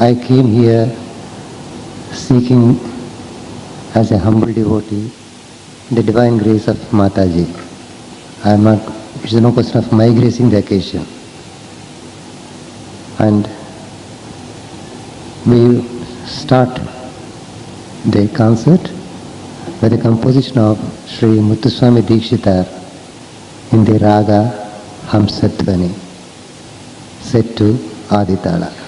I came here seeking as a humble devotee the divine grace of Mataji. I am not, it is no question of my gracing the occasion. And we start the concert by the composition of Shri Muthuswami Dikshitar in the Raga Hamsadhvani, set to Aditala.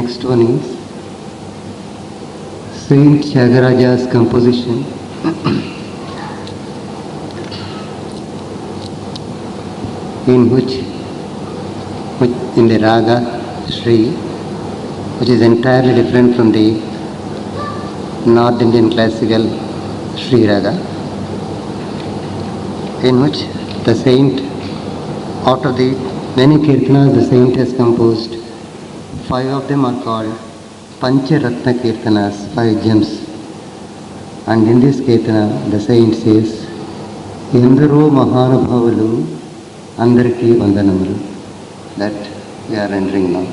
next one is Saint Tyagaraja's composition. In which in the raga Shri, which is entirely different from the North Indian classical Shri raga, in which the saint, out of the many kirtanas the saint has composed, 5 of them are called Pancharatna Kirtanas, 5 gems. And in this kirtana the saint says, Endaro Mahanubhavalu Andariki Vandanamalu. That we are rendering now.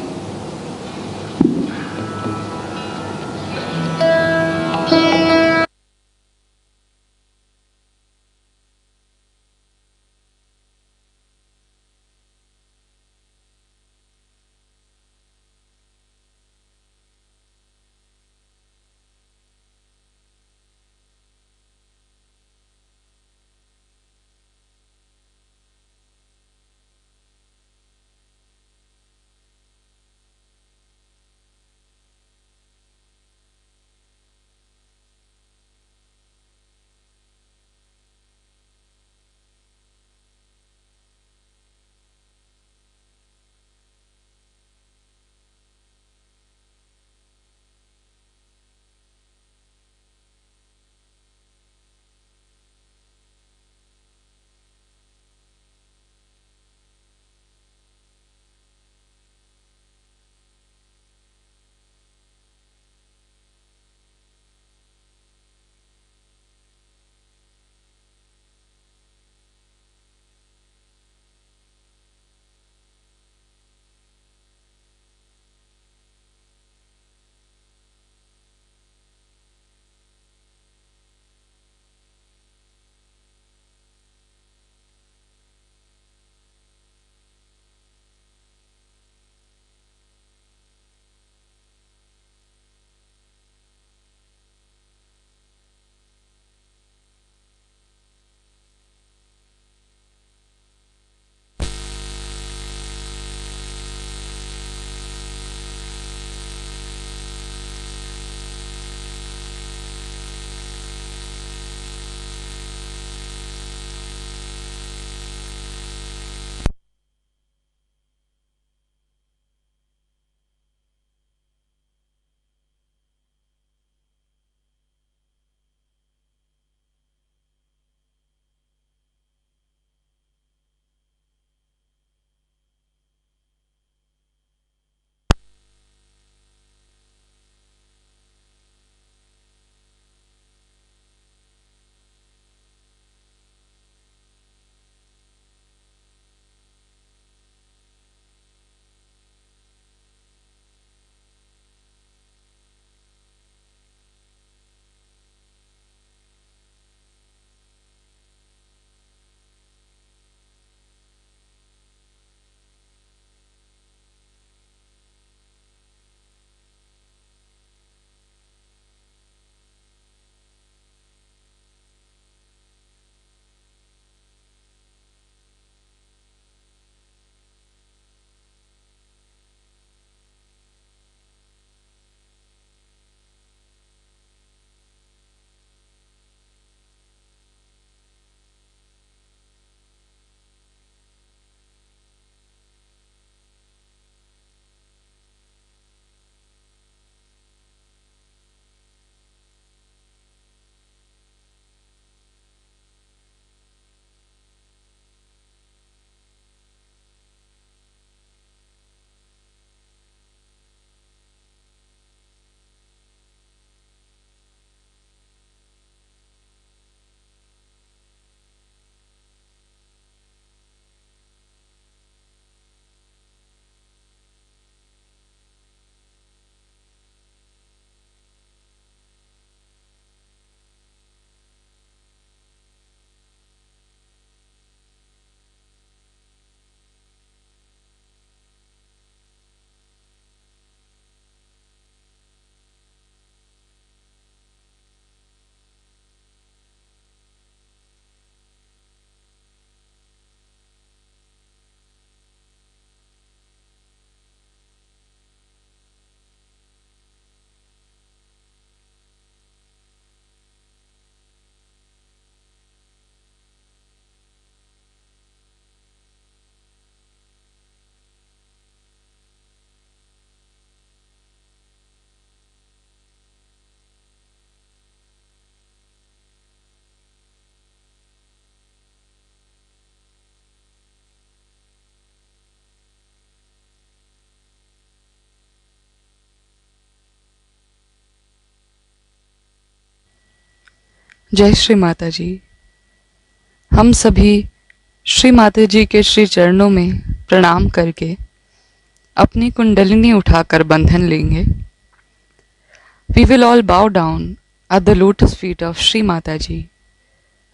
जय श्री माता जी। हम सभी श्री माता जी के श्री चरणों में प्रणाम करके अपनी कुंडलिनी उठाकर बंधन लेंगे। We will all bow down at the lotus feet of Shri Mata Ji,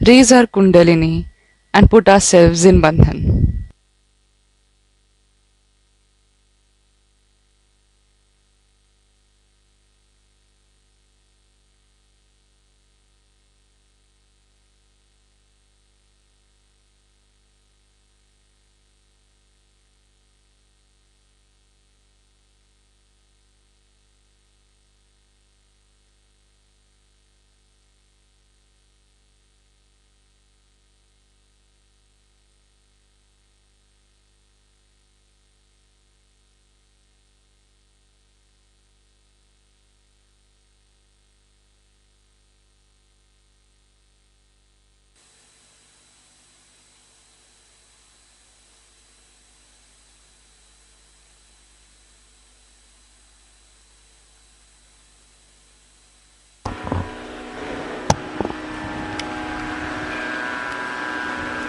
raise our kundalini and put ourselves in bandhan.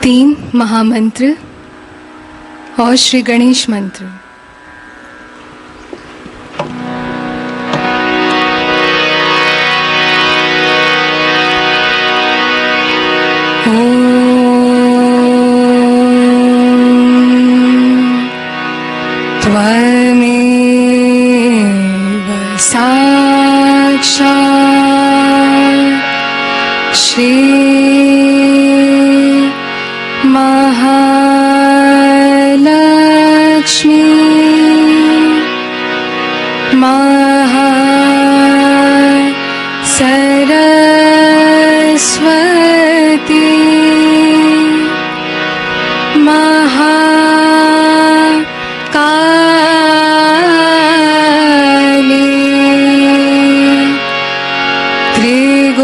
तीन महामंत्र और श्री गणेश मंत्र। त्वमेव साक्षात् श्री महालक्ष्मी सरस्वती महाकाली त्रिगुणात्मिका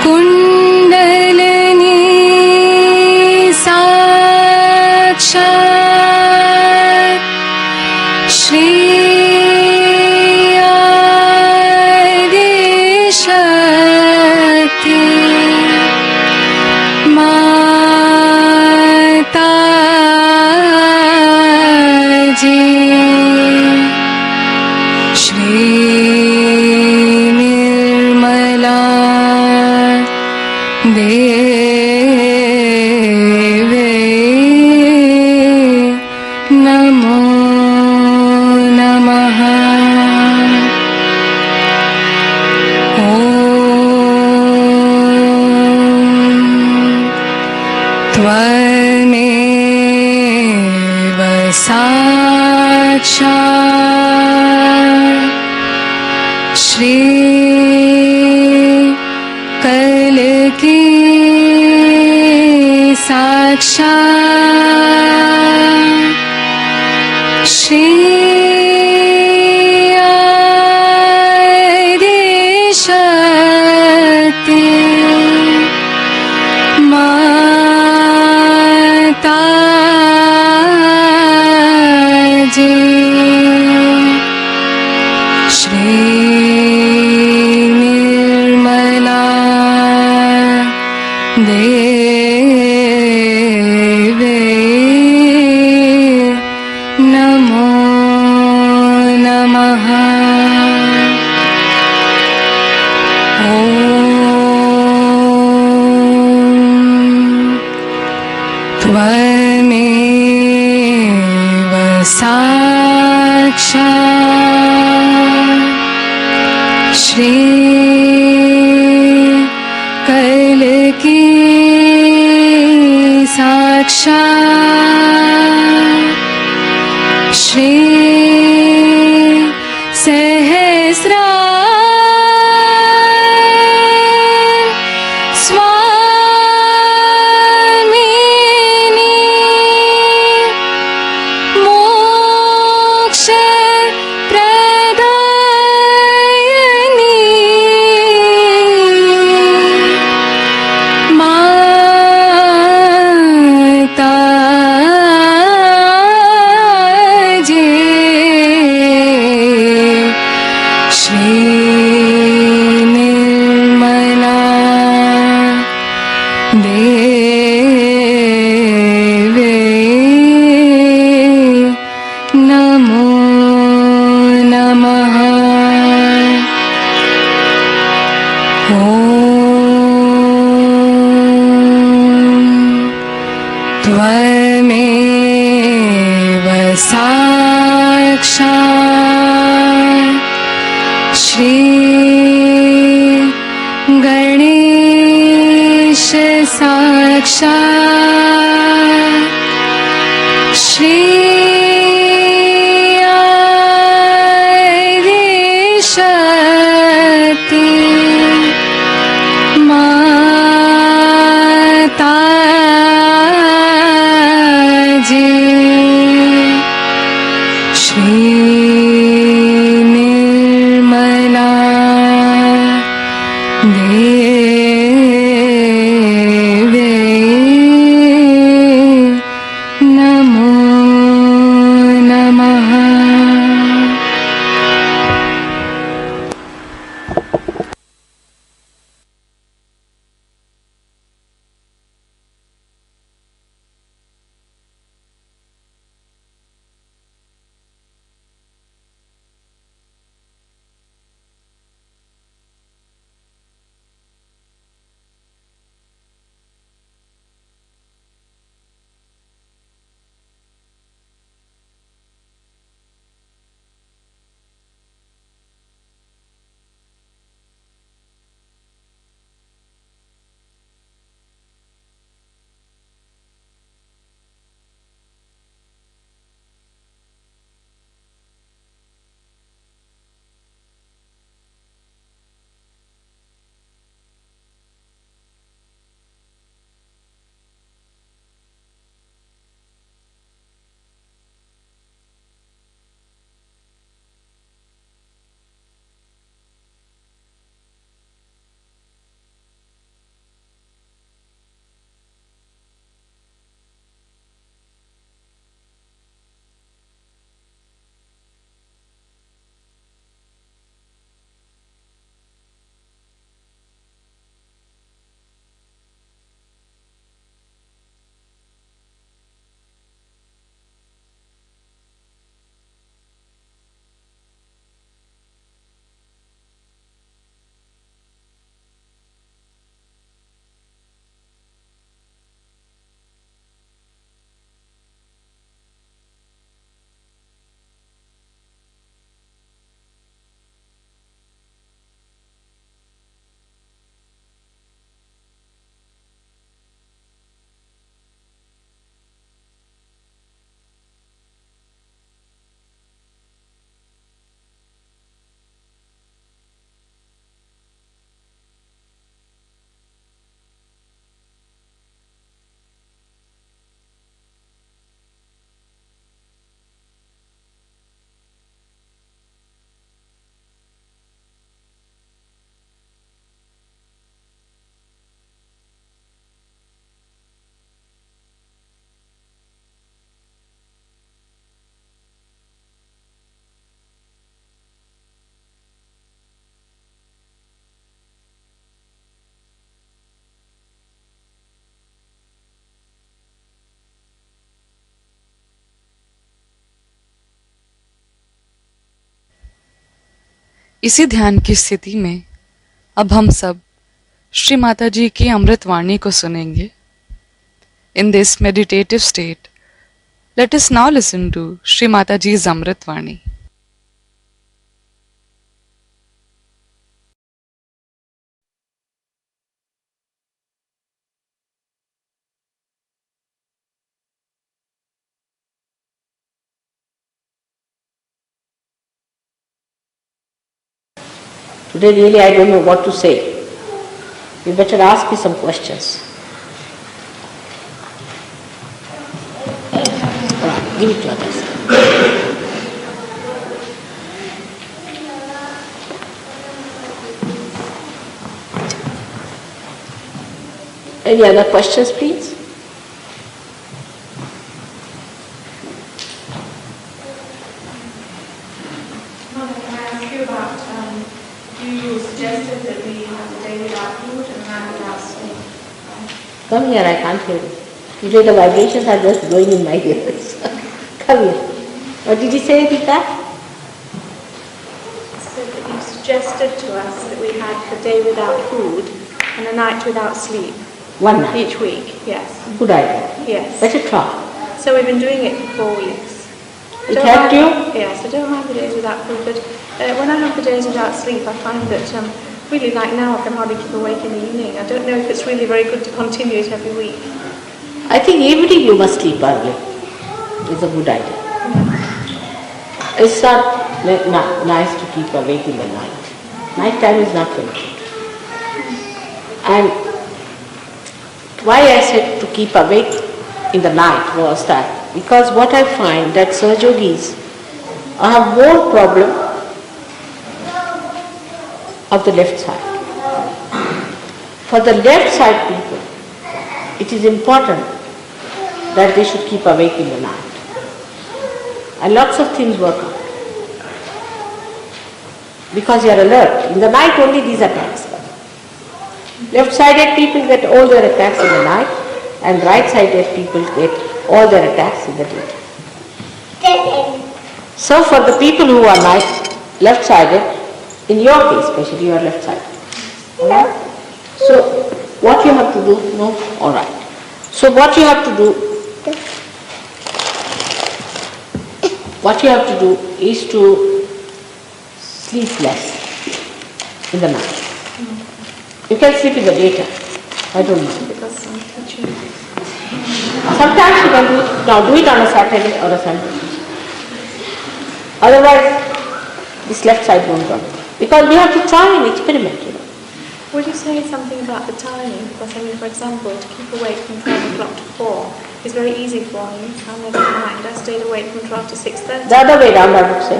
कुंडलिनी साक्षात् श्री आदिशक्ति माता जी। श्री निर्मला देवे नमो नमः। त्वमेव साक्षात् श्री कल्की साक्षात् श्री आदिशक्ति माता जी। श्री निर्मला देवे नमो नमः। त्वमेव साक्षात् श्री कल्की साक्षात् श्री सहस्रार स्वामिनी मोक्ष प्रदायिनी माता साक्षात् श्री गणेश साक्षात् श्री शक्ति माता जी श्री निर्मला देवी नमो नमः। इसी ध्यान की स्थिति में अब हम सब श्री माता जी की अमृतवाणी को सुनेंगे। In this meditative state, let us now listen to Shri Mataji's Amritvani. Today really I don't know what to say. You better ask me some questions. Give it to others. Any other questions, please? Mother, can I ask you about, you suggested that we have a day without food and a night without sleep. Come here, I can't hear you. Usually the vibrations are just going in my ears. Come here. What did you say, Rita? Said that you suggested to us that we had a day without food and a night without sleep. One night. Each week, yes. Good idea. Yes. Better try. So we've been doing it for 4 weeks. It helped you? Yes, I don't mind the days without food, but when I have the days without sleep, I find that really like now I can hardly keep awake in the evening. I don't know if it's really very good to continue it every week. I think evening you must sleep early. It's a good idea. It's not nice to keep awake in the night. Night time is not very good. And why I said to keep awake in the night was that because what I find that Sahaja Yogis have more problem of the left side. For the left side people, it is important that they should keep awake in the night. And lots of things work out. Because you are alert. In the night only these attacks come. Left-sided people get all their attacks in the night and right-sided people get all their attacks in the daytime. So for the people who are left-sided, in your case especially, you are left-sided. Alright? So what you have to do, no? Alright. So what you have to do is to sleep less in the night. You can sleep in the daytime. I don't know. Because I'm teaching. Sometimes you can do it on a Saturday or a Sunday. Otherwise, this left side won't work. Because we have to try and experiment, Would you say something about the timing? Because for example, to keep awake from 12 o'clock to 4 is very easy for me. And I don't mind. I stayed awake from 12 to 6:30. The other way round, I would say.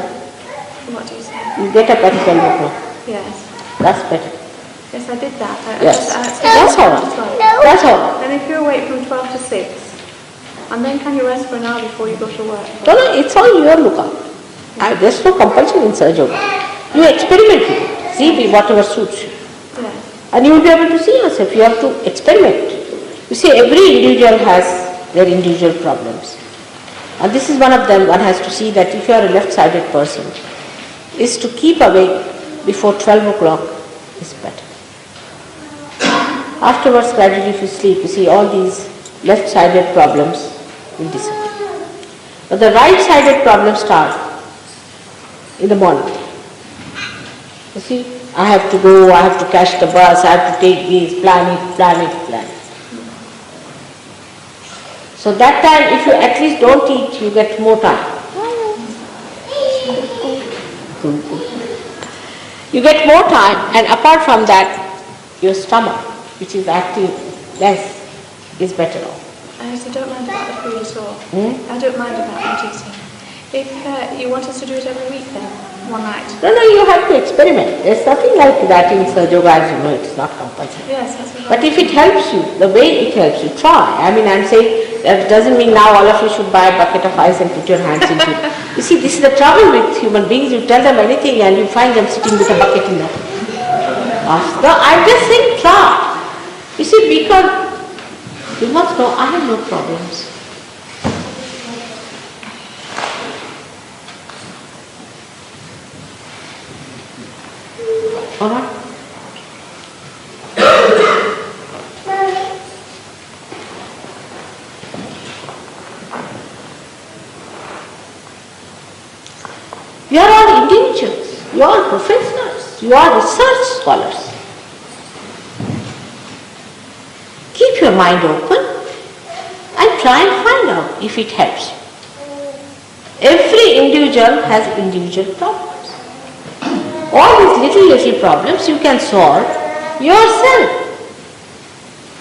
What do you say? You get up at 12 o'clock. Yes. That's better. Yes, I did that. Yes. That's all right. That's all right. And if you're awake from 12 to 6, and then can you rest for an hour before you go to work? No, it's all your lookout. There's no compulsion in Sahaja Yoga. You experiment with it. See whatever suits you. Yes. And you will be able to see yourself. You have to experiment. You see, every individual has their individual problems. And this is one of them. One has to see that if you are a left-sided person, is to keep awake before 12 o'clock is better. Afterwards, gradually if you sleep, you see all these left-sided problems will disappear. But the right-sided problems start in the morning. You see, I have to go, I have to catch the bus, I have to take this, plan it. So that time, if you at least don't eat, you get more time. You get more time, and apart from that, your stomach, which is acting less, is better off. I actually don't mind about the food at all. I don't mind about not eating. If you want us to do it every week then, one night. No, you have to experiment. There's nothing like that in Sahaja Yoga, as you know, it's not compulsory. Yes, that's what But if it helps you, the way it helps you, try. I'm saying that doesn't mean now all of you should buy a bucket of ice and put your hands into it. You see, this is the trouble with human beings. You tell them anything and you find them sitting with a bucket in their hands. No, I'm just saying try. You see, because you must know I have no problems. Alright? You are all individuals, you are professionals, you are research scholars. Keep your mind open and try and find out if it helps you. Every individual has individual problems. All these little problems you can solve yourself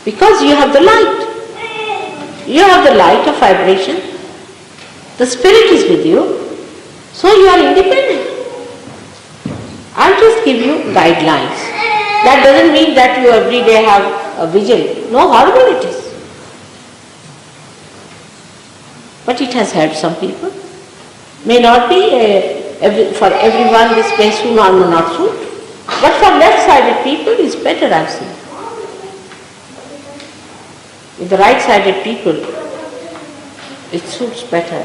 because you have the light. You have the light of vibration. The spirit is with you. So you are independent. I'll just give you guidelines. That doesn't mean that you every day have a vigil. No, horrible it is. But it has helped some people. May not be for everyone this may suit or may not suit. But for left-sided people it's better, I've seen. With the right-sided people, it suits better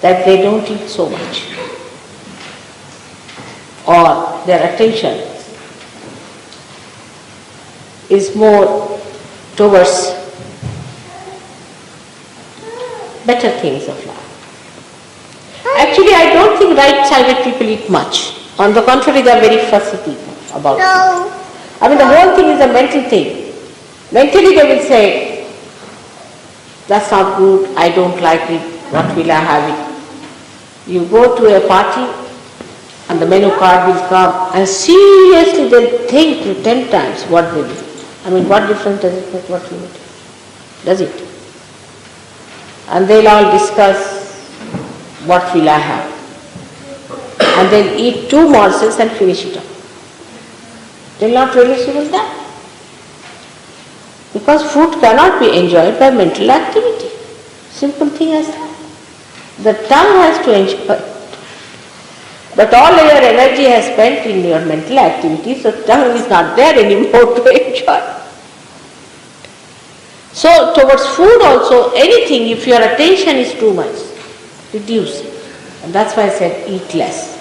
that they don't eat so much, or their attention is more towards better things of life. think right-sided people eat much. On the contrary, they are very fussy people about it. I mean, the whole thing is a mental thing. Mentally they will say, that's not good, I don't like it, what will I have it? You go to a party and the menu card will come and seriously they'll think 10 times what they do. I mean, what difference does it make what you eat? Does it? And they'll all discuss what will I have. And they'll eat 2 morsels and finish it up. They'll not relish even that. Because food cannot be enjoyed by mental activity. Simple thing as that. The tongue has to enjoy it. But all your energy has spent in your mental activity, so tongue is not there anymore to enjoy. So towards food also, anything, if your attention is too much, reduce it. And that's why I said eat less.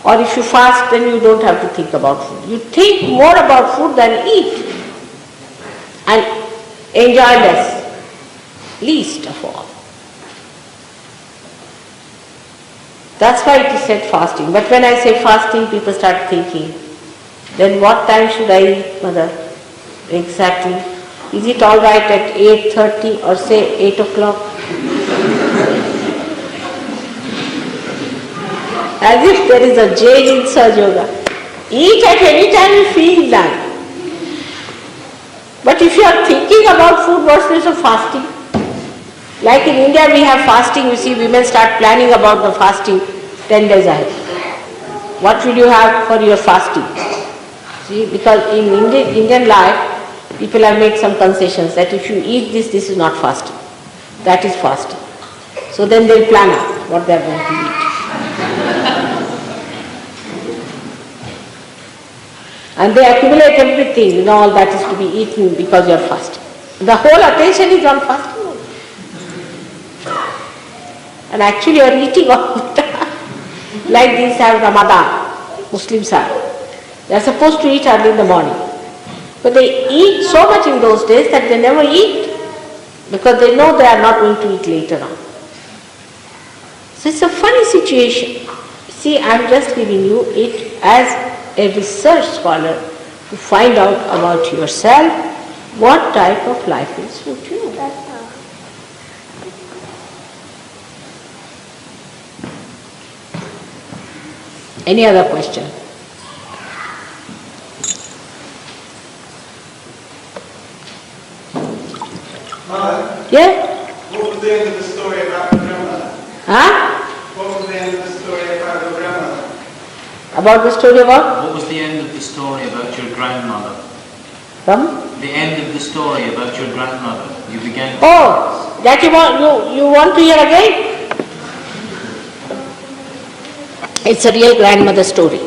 Or if you fast, then you don't have to think about food. You think more about food than eat. And enjoy less, least of all. That's why it is said fasting. But when I say fasting, people start thinking, then what time should I eat, mother? Exactly. Is it all right at 8:30 or say 8 o'clock? As if there is a jail in Sahaja Yoga. Eat at any time you feel like. But if you are thinking about food, what's the use of fasting? Like in India we have fasting, you see women start planning about the fasting 10 days ahead. What will you have for your fasting? See, because in Indian life, people have made some concessions that if you eat this, this is not fasting. That is fasting. So then they'll plan out what they are going to eat. And they accumulate everything, all that is to be eaten because you are fasting. The whole attention is on fasting only. And actually you are eating all the time. Like these have Ramadan, Muslims have. They are supposed to eat early in the morning. But they eat so much in those days that they never eat because they know they are not going to eat later on. So it's a funny situation. See, I am just giving you it as a research scholar to find out about yourself what type of life will suit you. Any other question? Yeah? What was the end of the story about your grandmother? Huh? What was the end of the story about your grandmother? About the story about? What was the end of the story about your grandmother? From? The end of the story about your grandmother. You began. Oh, that you want to hear again? It's a real grandmother story.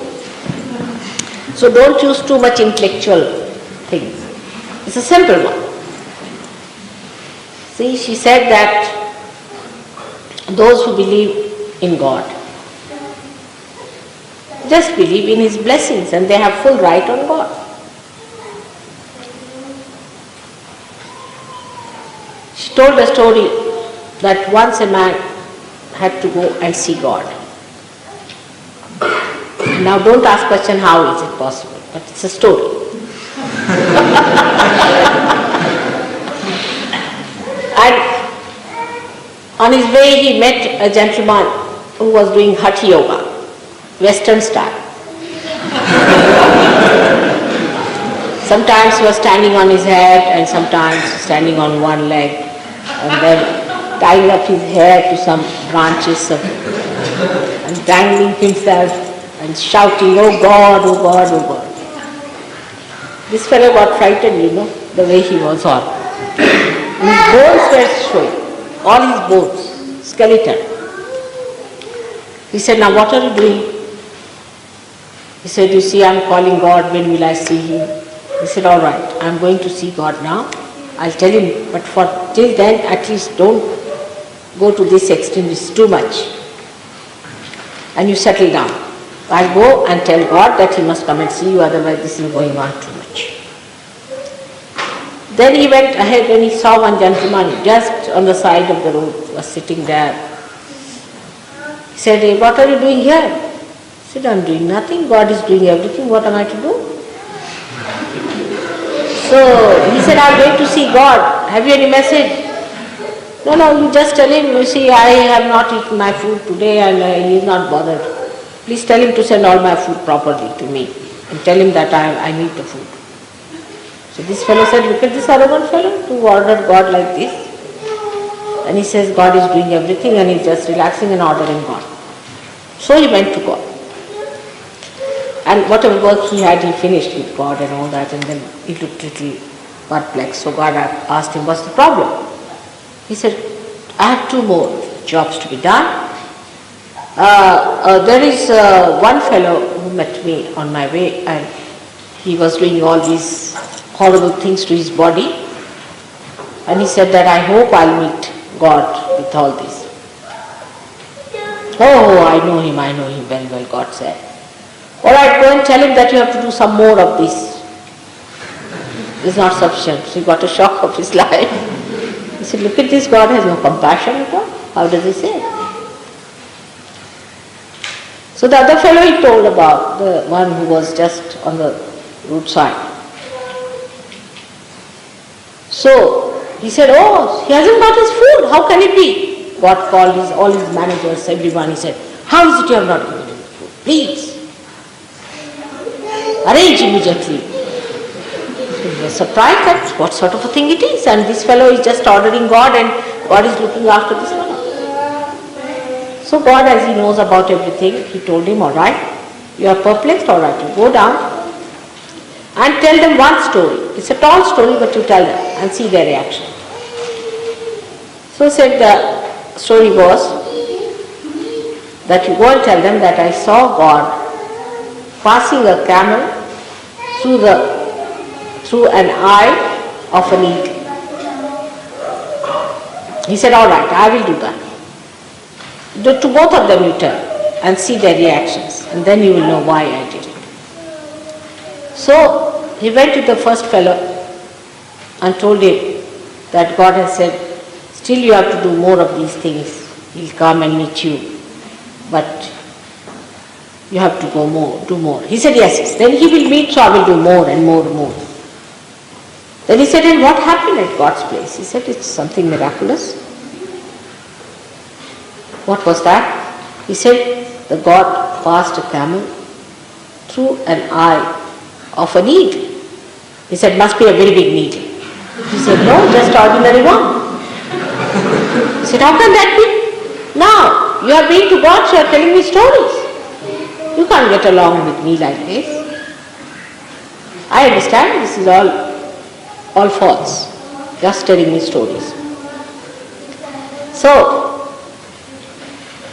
So don't use too much intellectual things. It's a simple one. See, she said that those who believe in God just believe in His blessings and they have full right on God. She told a story that once a man had to go and see God. Now don't ask question how is it possible, but it's a story. And on his way he met a gentleman who was doing Hatha Yoga, Western style. Sometimes he was standing on his head and sometimes standing on one leg and then tying up his hair to some branches and dangling himself and shouting, "Oh God, oh God, oh God." This fellow got frightened, the way he was on. And his bones were showing, all his bones, skeleton. He said, "Now what are you doing?" He said, "You see, I'm calling God, when will I see Him?" He said, "All right, I'm going to see God now. I'll tell Him, but till then, at least don't go to this extreme, it's too much. And you settle down. I'll go and tell God that He must come and see you, otherwise this is going on too much." Then he went ahead and he saw one gentleman just on the side of the road, was sitting there. said, "Hey, what are you doing here?" He said, "I'm doing nothing. God is doing everything. What am I to do?" So he said, "I'm going to see God. Have you any message?" "No, no, you just tell him, you see, I have not eaten my food today and he is not bothered. Please tell him to send all my food properly to me and tell him that I need the food." So this fellow said, "Look at this arrogant fellow who ordered God like this." And he says God is doing everything and he's just relaxing and ordering God. So he went to God. And whatever work he had, he finished with God and all that, and then he looked a little perplexed. So God asked him, "What's the problem?" He said, "I have 2 more jobs to be done. There is one fellow who met me on my way and he was doing all these horrible things to his body. And he said that I hope I'll meet God with all this." "Oh, I know him very well," God said. "All right, go and tell him that you have to do some more of this. It's not sufficient." So he got a shock of his life. He said, "Look at this, God has no compassion at all. How does he say?" So the other fellow he told about, the one who was just on the roadside. So he said, "Oh, he hasn't got his food. How can it be?" God called all his managers, everyone. He said, "How is it you have not given him food? Please, arrange immediately." So he was surprised that what sort of a thing it is. And this fellow is just ordering God and God is looking after this fellow. So God, as he knows about everything, he told him, "All right, you are perplexed, all right, you go down and tell them one story. It's a tall story, but you tell them and see their reaction." So said the story was that you go and tell them that I saw God passing a camel through an eye of a needle. He said, "All right, I will do that. To both of them you tell and see their reactions, and then you will know why I did it." So he went to the first fellow and told him that God has said, "Still you have to do more of these things. He'll come and meet you, but you have to go more, do more." He said, "Yes, yes. Then he will meet, so I will do more and more and more." Then he said, "And what happened at God's place?" He said, "It's something miraculous." "What was that?" He said, "The God passed a camel through an eye of a needle." He said, "Must be a very big needle." He said, "No, just ordinary one." He said, "How can that be? Now, you are being to God, so you are telling me stories. You can't get along with me like this. I understand this is all false, just telling me stories." So,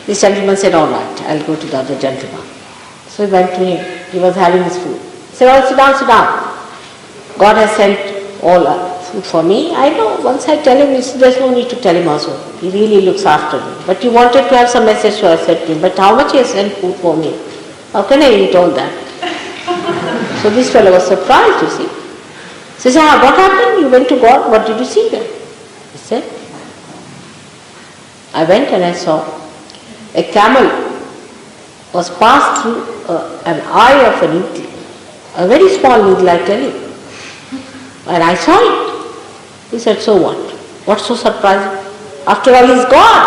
this gentleman said, "All right, I'll go to the other gentleman." So he went to him. He was having his food. He said, "Oh, sit down, sit down. God has sent all food for me. I know, once I tell him, there's no need to tell him also. He really looks after me. But you wanted to have some message, so I said to him, but how much he has sent food for me? How can I eat all that?" So this fellow was surprised, you see. He says, "What happened? You went to God, what did you see there?" He said, "I went and I saw a camel was passed through an eye of a needle, a very small needle, I tell you. And I saw it." He said, "So what? What's so surprising? After all, he's God.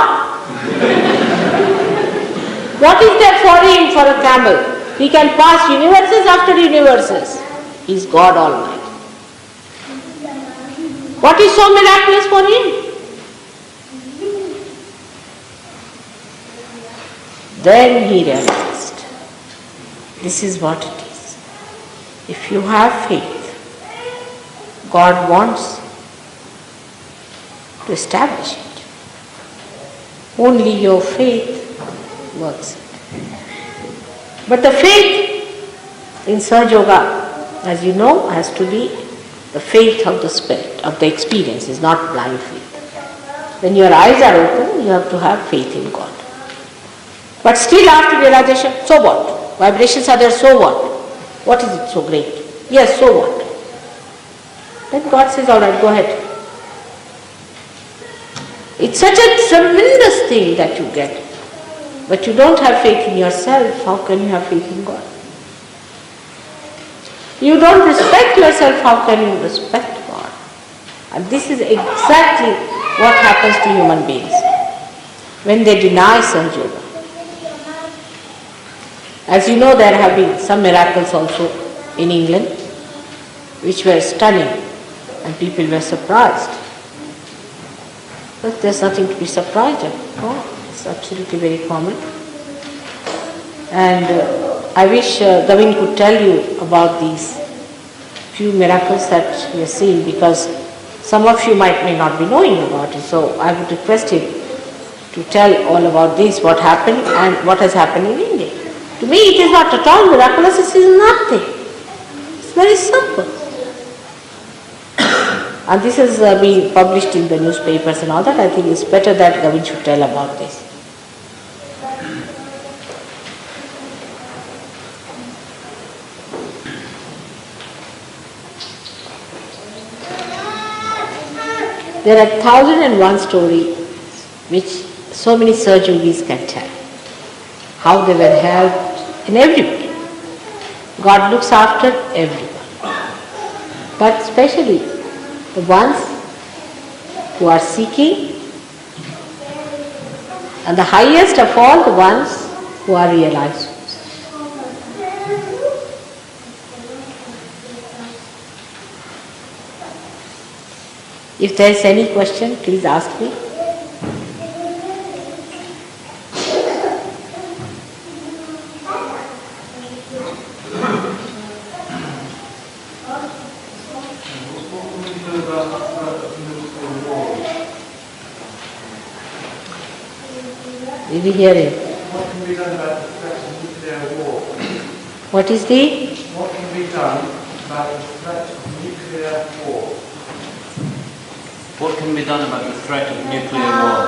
What is there for him, for a camel? He can pass universes after universes. He's God Almighty. What is so miraculous for him?" Then he realized, this is what it is. If you have faith, God wants to establish it. Only your faith works it. But the faith in Sahaja Yoga, as you know, has to be the faith of the spirit, of the experience, is not blind faith. When your eyes are open, you have to have faith in God. But still after realization, so what? Vibrations are there, so what? What is it so great? Yes, so what? Then God says, "All right, go ahead." It's such a tremendous thing that you get. but you don't have faith in yourself, how can you have faith in God? You don't respect yourself, how can you respect God? And this is exactly what happens to human beings when they deny Sahaja. As you know, there have been some miracles also in England which were stunning and people were surprised. But there's nothing to be surprised at. Oh, it's absolutely very common. And I wish Gavin could tell you about these few miracles that we have seen, because some of you may not be knowing about it. So I would request him to tell all about this, what happened and what has happened in India. To me it is not at all miraculous, it is nothing. It's very simple. And this is being published in the newspapers and all that. I think it's better that Gavin should tell about this. There are 1001 stories which so many Yogis can tell. How they were helped in every way. God looks after everyone. But especially the ones who are seeking, and the highest of all, the ones who are realized. If there is any question, please ask me. Did you hear it? What can be done about the threat of nuclear war? What is the? What can be done about the threat of nuclear war? What can be done about the threat of nuclear war?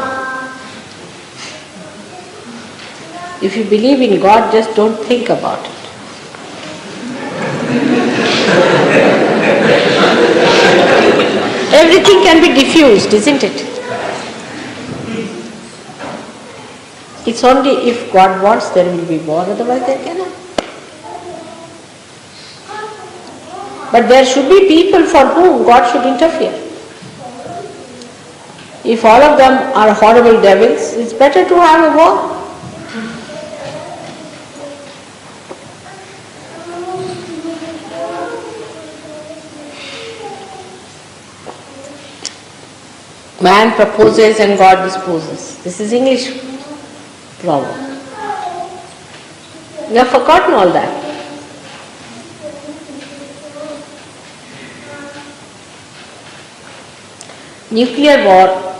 If you believe in God, just don't think about it. Everything can be diffused, isn't it? It's only if God wants there will be war, otherwise there cannot. But there should be people for whom God should interfere. If all of them are horrible devils, it's better to have a war. Man proposes and God disposes. This is English proverb. We have forgotten all that. Nuclear war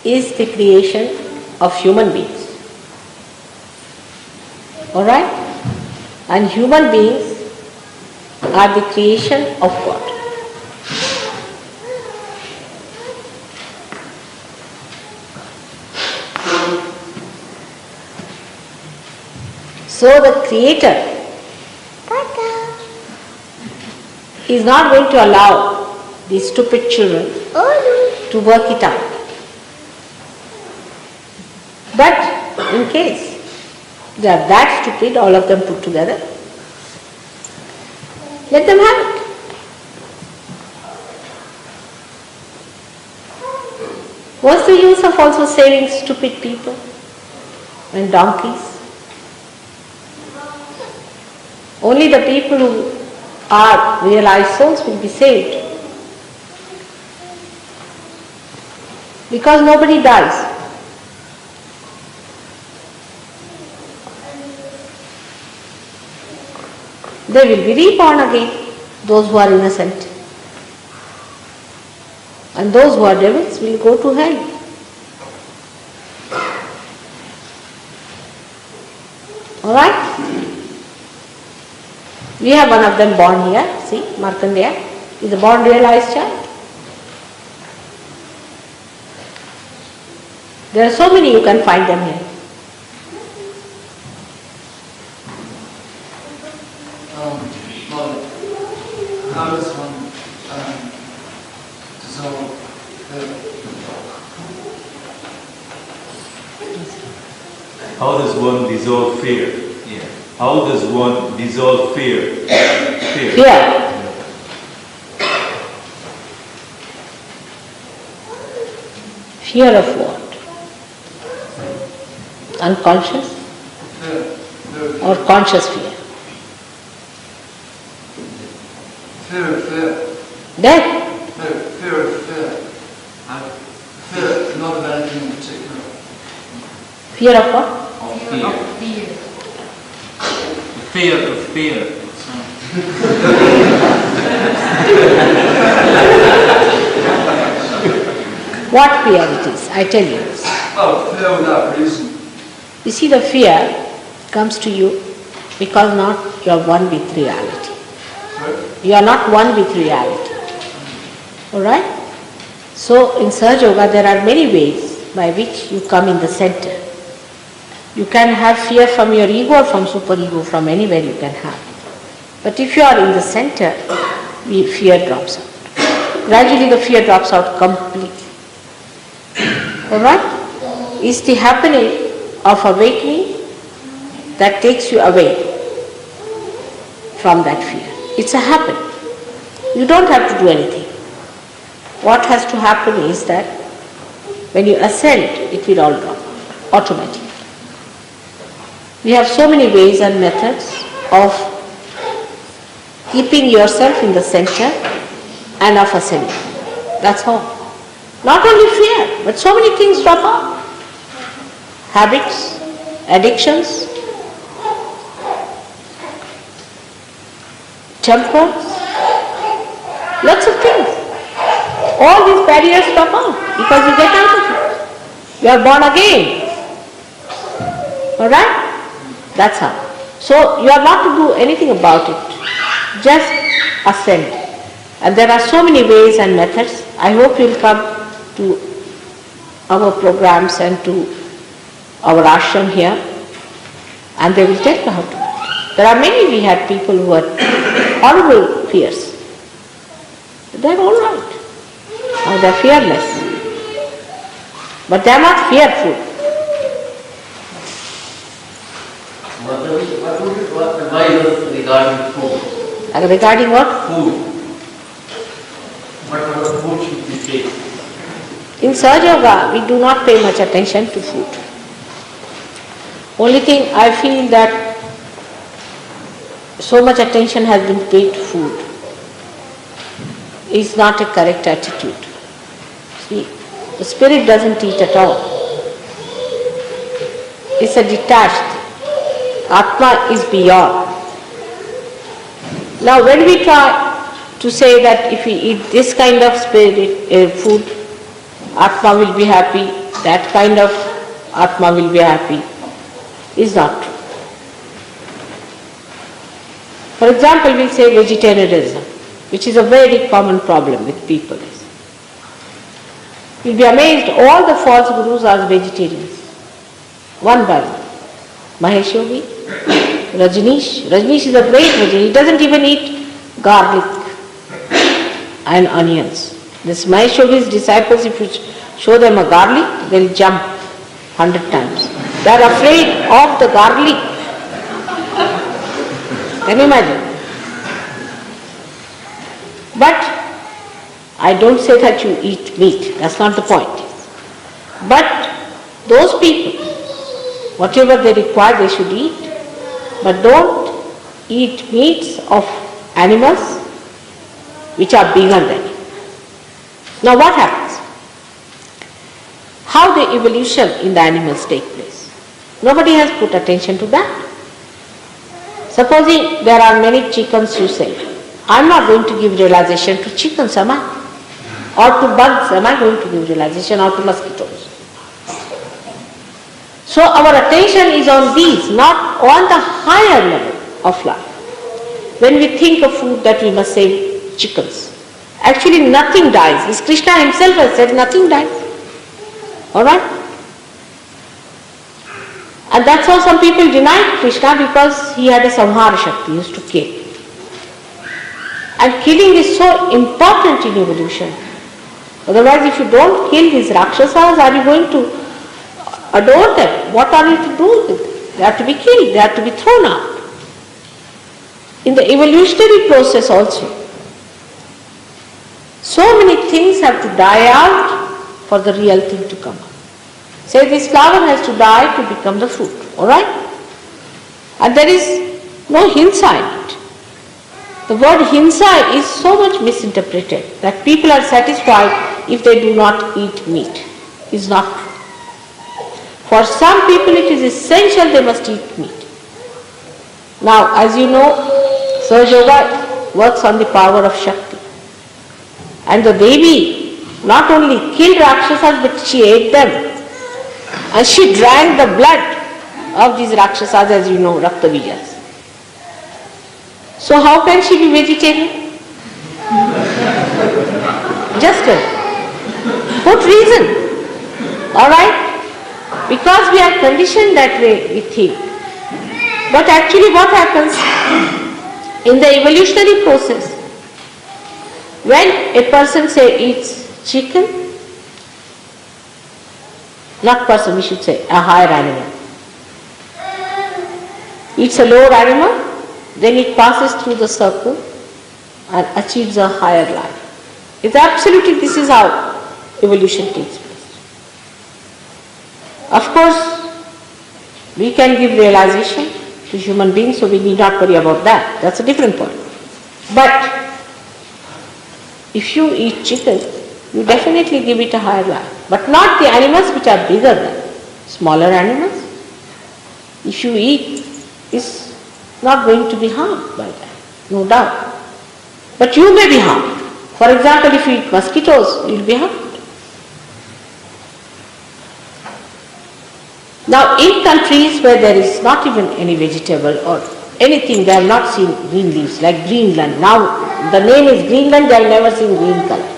is the creation of human beings. Alright? And human beings are the creation of God. So the Creator is not going to allow these stupid children to work it out. But in case they are that stupid, all of them put together, let them have it. What's the use of also saving stupid people and donkeys? Only the people who are realized souls will be saved. Because nobody dies. They will be reborn again, those who are innocent. And those who are devils will go to hell. Alright? We have one of them born here, see, Markandeya is a born realized child. There are so many, you can find them here. How does one dissolve the How does one dissolve fear? Yeah. How does one dissolve fear? Fear. Fear of what? Unconscious or conscious fear? Fear of fear. Death. No, fear of fear. Fear, not of anything in particular. Fear of what? Of fear. The fear of fear. What fear it is? I tell you. Oh, fear without reason. You see, the fear comes to you because not you are one with reality. You are not one with reality. Alright? So in Sahaja Yoga there are many ways by which you come in the center. You can have fear from your ego or from superego, from anywhere you can have. But if you are in the center, fear drops out. Gradually the fear drops out completely. Alright? It's the happening of awakening that takes you away from that fear. It's a happen. You don't have to do anything. What has to happen is that when you ascend, it will all drop automatically. We have so many ways and methods of keeping yourself in the center and of ascending. That's all. Not only fear, but so many things drop out. Habits, addictions, tempers, lots of things. All these barriers drop out because you get out of it. You are born again. Alright? That's how. So you are not to do anything about it. Just ascend. And there are so many ways and methods. I hope you will come to our programs and to our ashram here, and they will tell you how to do it. There are many, we had people who had horrible fears. They are all right. Now they are fearless. But they are not fearful. What advice regarding food? Regarding what? Food. What kind of food should we take? In Sahaja Yoga, we do not pay much attention to food. Only thing I feel that so much attention has been paid to food is not a correct attitude. See, the spirit doesn't eat at all. It's a detached. Atma is beyond. Now when we try to say that if we eat this kind of food, Atma will be happy, that kind of Atma will be happy, is not true. For example, we'll say vegetarianism, which is a very common problem with people. You'll be amazed, all the false gurus are vegetarians. One by one. Mahesh Yogi, Rajneesh. Rajneesh is a great vegetarian. He doesn't even eat garlic and onions. This Mahesh Yogi's disciples, if you show them a garlic, they'll jump 100 times. They are afraid of the garlic. Can you imagine? But I don't say that you eat meat. That's not the point. But those people, whatever they require, they should eat. But don't eat meats of animals which are bigger than you. Now what happens? How the evolution in the animals take place? Nobody has put attention to that. Supposing there are many chickens, you say, I'm not going to give realization to chickens, am I? Or to bugs, am I going to give realization, or to mosquitoes? So our attention is on these, not on the higher level of life. When we think of food, that we must say chickens. Actually nothing dies. As Krishna himself has said, nothing dies. Alright? And that's how some people denied Krishna, because he had a samhara Shakti, he used to kill. And killing is so important in evolution. Otherwise, if you don't kill these Rakshasas, are you going to adore them. What are you to do with them? They are to be killed, they are to be thrown out. In the evolutionary process also, so many things have to die out for the real thing to come up. Say this flower has to die to become the fruit, alright? And there is no hinsa in it. The word hinsa is so much misinterpreted that people are satisfied if they do not eat meat. It is not true. For some people it is essential they must eat meat. Now, as you know, Sahaja Yoga works on the power of Shakti. And the Devi not only killed Rakshasas but she ate them. And she drank the blood of these Rakshasas, as you know, Raktavijas. So how can she be vegetarian? Just what reason? Alright? Because we are conditioned that way, we think. But actually what happens in the evolutionary process, when a person say eats chicken, not person, we should say a higher animal, eats a lower animal, then it passes through the circle and achieves a higher life. It's absolutely, this is how evolution takes place. Of course, we can give realization to human beings, so we need not worry about that. That's a different point. But if you eat chicken, you definitely give it a higher life. But not the animals which are bigger than smaller animals. If you eat, it's not going to be harmed by that, no doubt. But you may be harmed. For example, if you eat mosquitoes, you will be harmed. Now, in countries where there is not even any vegetable or anything, they have not seen green leaves, like Greenland. Now, the name is Greenland, they have never seen green color.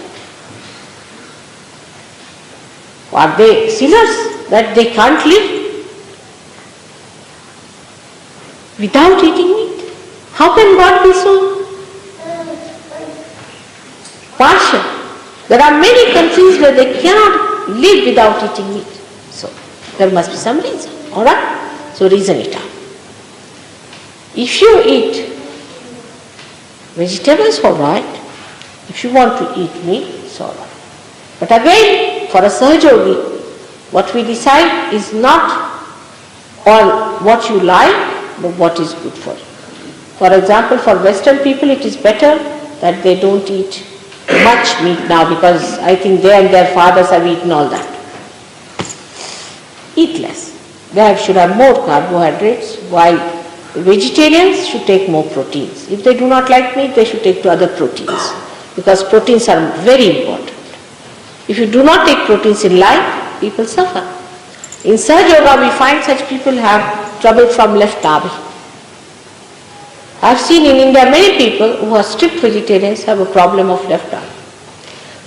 Are they sinners that they can't live without eating meat? How can God be so partial? There are many countries where they cannot live without eating meat. So, there must be some reason, alright? So, reason it out. If you eat vegetables, alright. If you want to eat meat, it's alright. But again, for a Sahaja Yogi, what we decide is not on what you like, but what is good for you. For example, for Western people, it is better that they don't eat much meat now, because I think they and their fathers have eaten all that. Eat less. They should have more carbohydrates, while vegetarians should take more proteins. If they do not like meat, they should take to other proteins, because proteins are very important. If you do not take proteins in life, people suffer. In Sahaja Yoga, we find such people have trouble from left navi. I have seen in India many people who are strict vegetarians have a problem of left navi.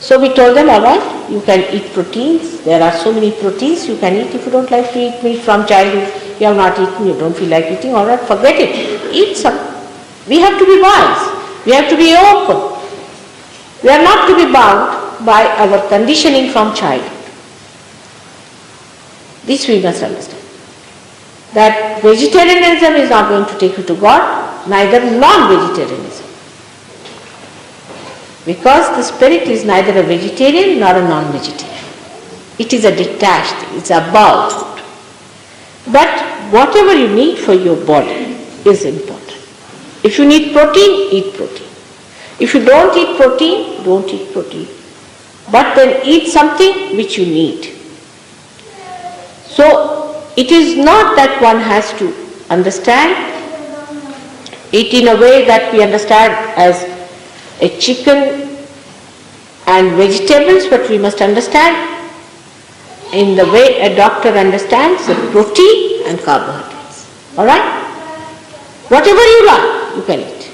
So we told them, alright, you can eat proteins. There are so many proteins you can eat. If you don't like to eat meat from childhood, you have not eaten, you don't feel like eating, alright, forget it. Eat some. We have to be wise. We have to be open. We are not to be bound by our conditioning from childhood. This we must understand. That vegetarianism is not going to take you to God, neither non-vegetarianism. Because the spirit is neither a vegetarian nor a non-vegetarian. It is a detached thing, it's above food. But whatever you need for your body is important. If you need protein, eat protein. If you don't eat protein, don't eat protein. But then eat something which you need. So, it is not that one has to understand it in a way that we understand as a chicken and vegetables, but we must understand in the way a doctor understands the protein and carbohydrates. Alright? Whatever you like, you can eat.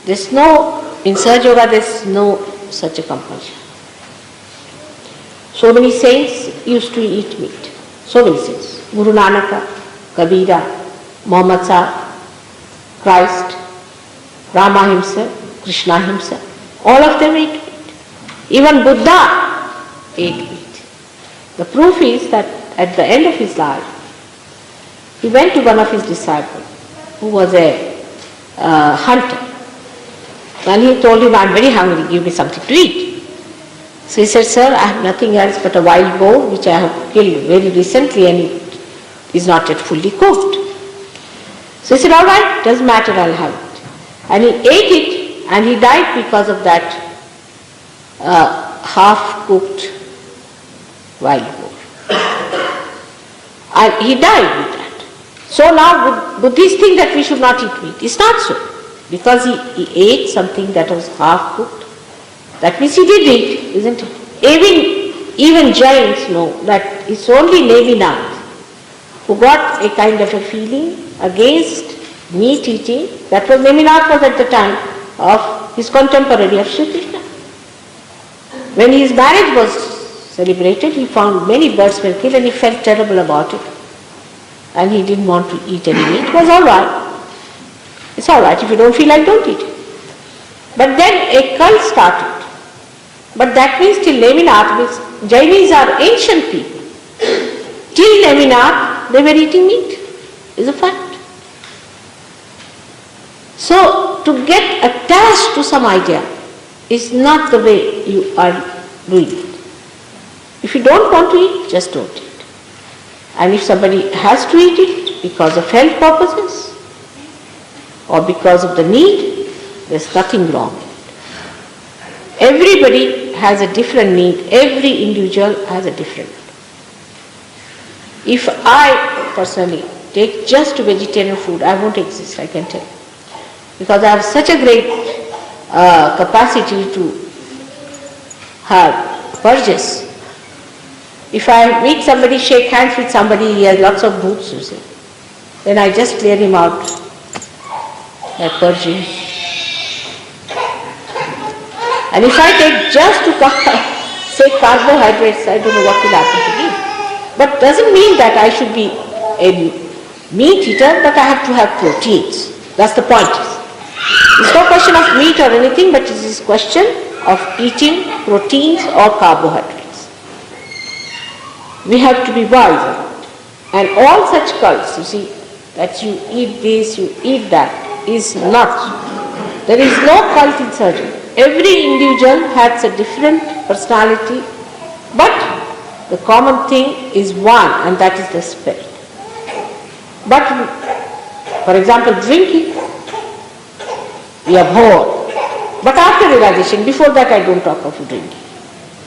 There's no, in Sahaja Yoga, there's no such a compulsion. So many saints used to eat meat. So many saints. Guru Nanaka, Kabira, Muhammad Sahib, Christ, Rama himself, Krishna himself. All of them ate meat. Even Buddha ate meat. The proof is that at the end of his life, he went to one of his disciples who was a hunter. And he told him, I'm very hungry, give me something to eat. So he said, sir, I have nothing else but a wild boar which I have killed very recently and it is not yet fully cooked. So he said, all right, doesn't matter, I'll have it. And he ate it and he died because of that half-cooked wild boar. And he died with that. So now Buddhists think that we should not eat meat. It's not so. Because he ate something that was half-cooked. That means he did eat, isn't it? Even Jains know that it's only Neminath who got a kind of a feeling against meat eating. That was Neminath was at the time of his contemporary of Shri Krishna. When his marriage was celebrated, he found many birds were killed and he felt terrible about it. And he didn't want to eat any meat. It was all right. It's all right. If you don't feel like, don't eat it. But then a cult started. But that means till Neminath, means Jainis are ancient people. Till Neminath, they were eating meat. Is a fact. So, to get attached to some idea is not the way you are doing it. If you don't want to eat, just don't eat. And if somebody has to eat it because of health purposes or because of the need, there's nothing wrong. Everybody has a different need. Every individual has a different need. If I personally take just vegetarian food, I won't exist, I can tell you. Because I have such a great capacity to have purges. If I meet somebody, shake hands with somebody, he has lots of boots, you see, then I just clear him out by purging. And if I take just to say carbohydrates, I don't know what will happen to me. But doesn't mean that I should be a meat eater, but I have to have proteins. That's the point. It's no question of meat or anything, but it is a question of eating proteins or carbohydrates. We have to be wise about it. And all such cults, you see, that you eat this, you eat that, is not. There is no cult in surgery. Every individual has a different personality, but the common thing is one, and that is the spirit. But, for example, drinking, we abhor. But after realization, before that I don't talk of drinking,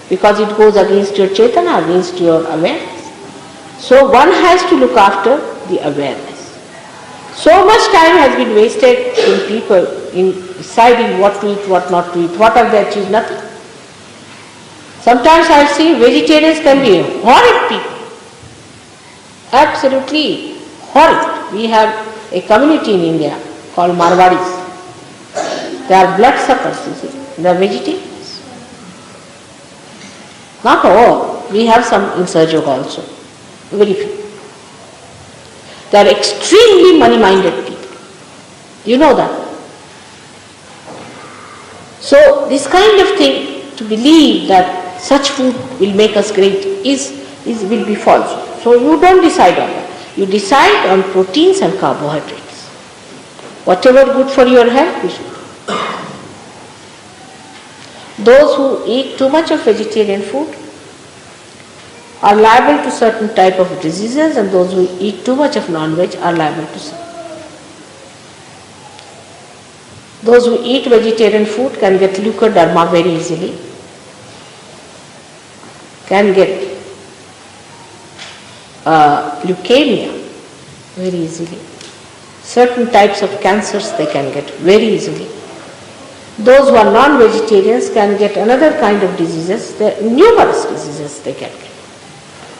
because it goes against your chetana, against your awareness. So one has to look after the awareness. So much time has been wasted in people in deciding what to eat, what not to eat. What have they achieved? Nothing. Sometimes I see vegetarians can be horrid people. Absolutely horrid. We have a community in India called Marwadis. They are bloodsuckers, you see. They are vegetarians. Not all. We have some in Sahaja also. Very few. They are extremely money-minded people. You know that. So this kind of thing, to believe that such food will make us great will be false. So you don't decide on that. You decide on proteins and carbohydrates. Whatever good for your health, you should. Those who eat too much of vegetarian food are liable to certain type of diseases, and those who eat too much of non-veg are liable to some. Those who eat vegetarian food can get leukoderma very easily, can get leukemia very easily. Certain types of cancers they can get very easily. Those who are non-vegetarians can get another kind of diseases, numerous diseases they can get.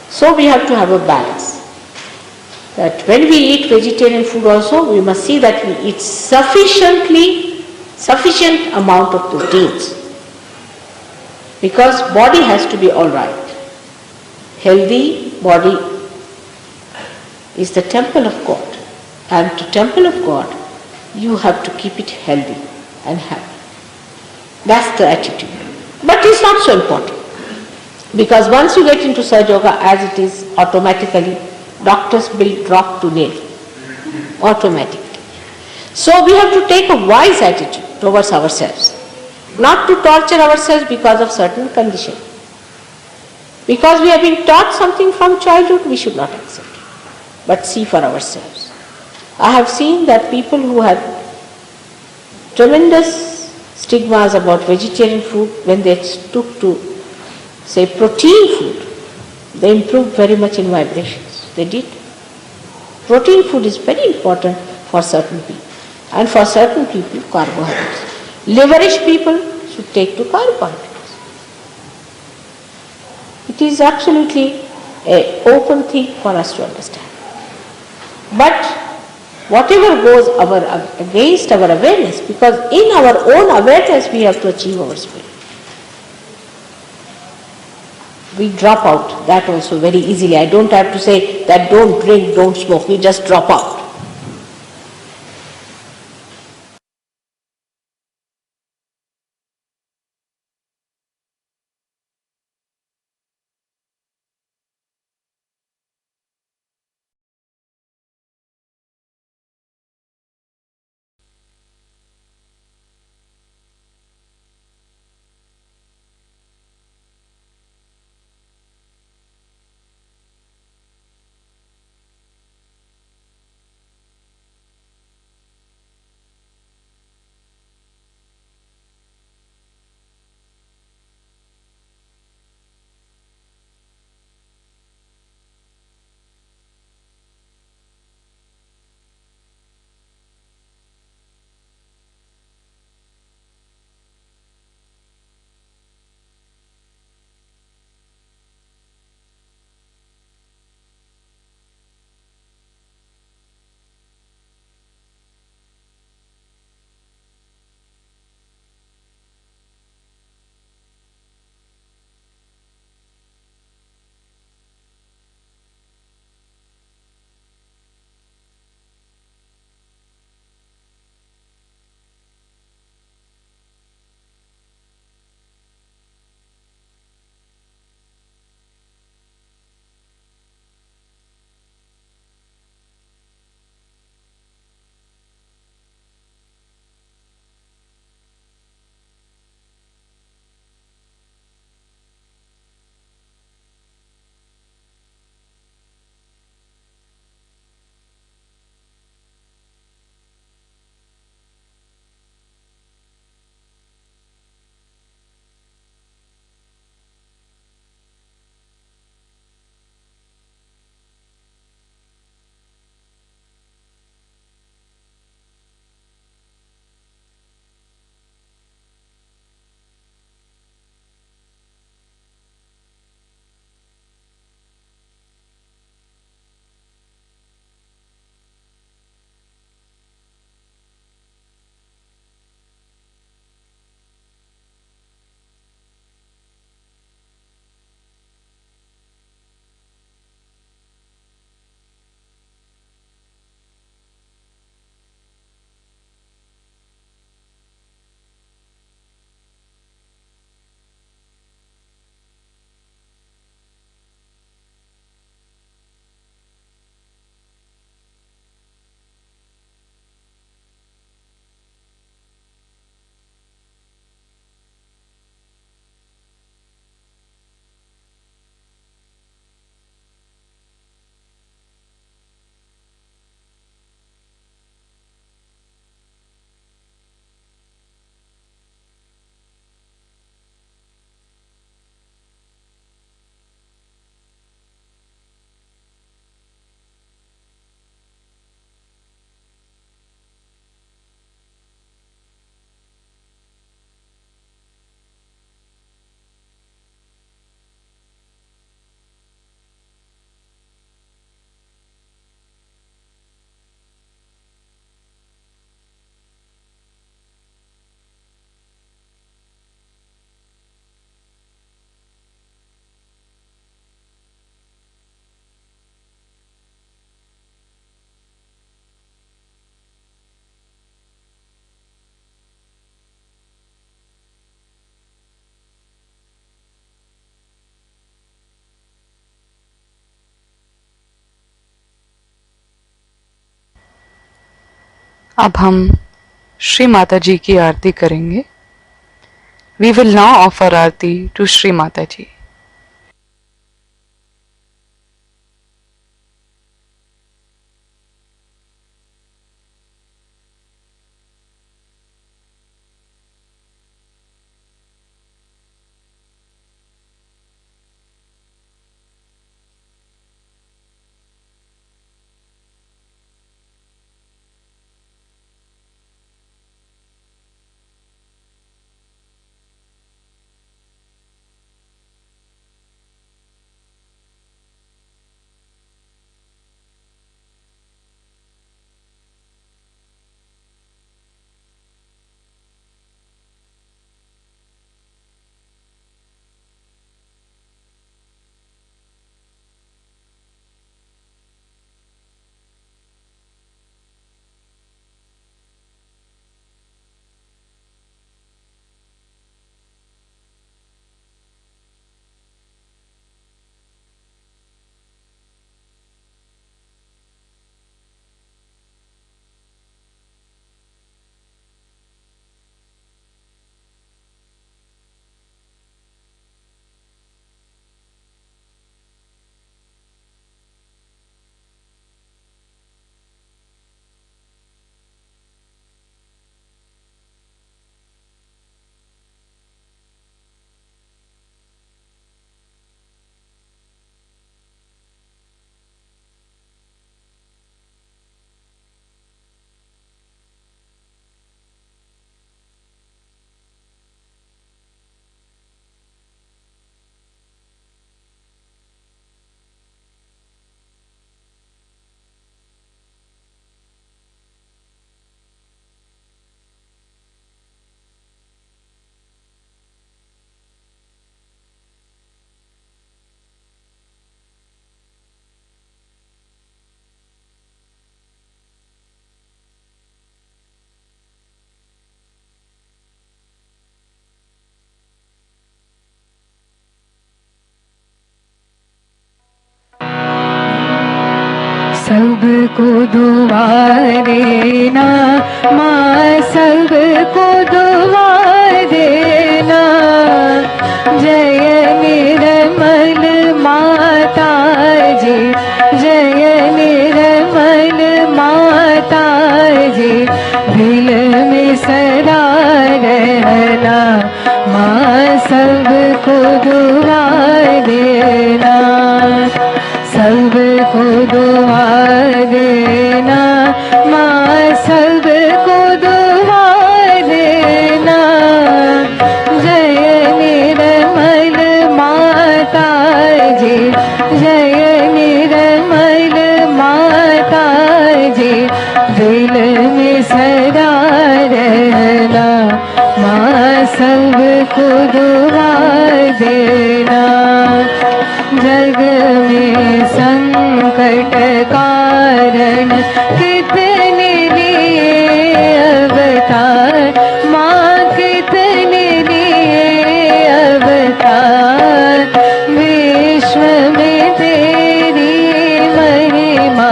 So we have to have a balance. That when we eat vegetarian food also, we must see that we eat sufficient amount of proteins. Because body has to be all right. Healthy body is the temple of God. And to temple of God, you have to keep it healthy and happy. That's the attitude. But it's not so important. Because once you get into Sahaja Yoga as it is, automatically doctors will drop to nil. Automatically. So we have to take a wise attitude towards ourselves. Not to torture ourselves because of certain condition. Because we have been taught something from childhood, we should not accept it. But see for ourselves. I have seen that people who have tremendous stigmas about vegetarian food, when they took to, say, protein food, they improved very much in vibrations. They did. Protein food is very important for certain people. And for certain people, carbohydrates. Liverish people should take to carbohydrates. It is absolutely an open thing for us to understand. But whatever goes against our awareness, because in our own awareness we have to achieve our spirit. We drop out that also very easily. I don't have to say that don't drink, don't smoke. We just drop out. अब हम श्री माता जी की आरती करेंगे। We will now offer aarti to Shri Mata ji. सबको दुआ देना माँ, सबको दुआ देना। जय निर्मल माता जी, जय निर्मल माता जी। दिल में सदा रहना माँ, सबको दुआ देना, सबको दुआ देना माँ, सबको दुआ देना। जय निर्मल माता जी, जय निर्मल माता जी। दिल में सदा रहना माँ, सबको दुआ देना। जग में संकट कारण कितने लिए अवतार माँ, कितने लिए अवतार। विश्व में तेरी महिमा,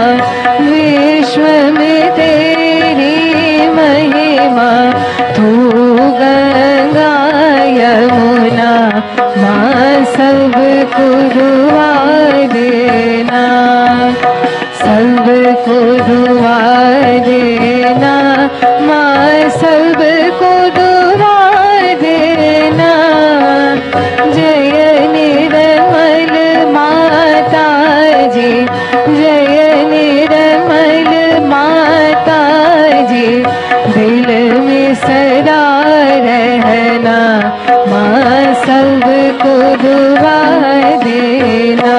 विश्व में तेरी महिमा। तू गंगा यमुना माँ, सबको दुआ देना, सबको दुआ देना माँ, सबको दुआ देना। जय निर्मल माता जी, जय निर्मल माता जी। दिल में सदा रहना माँ, सबको दुआ देना।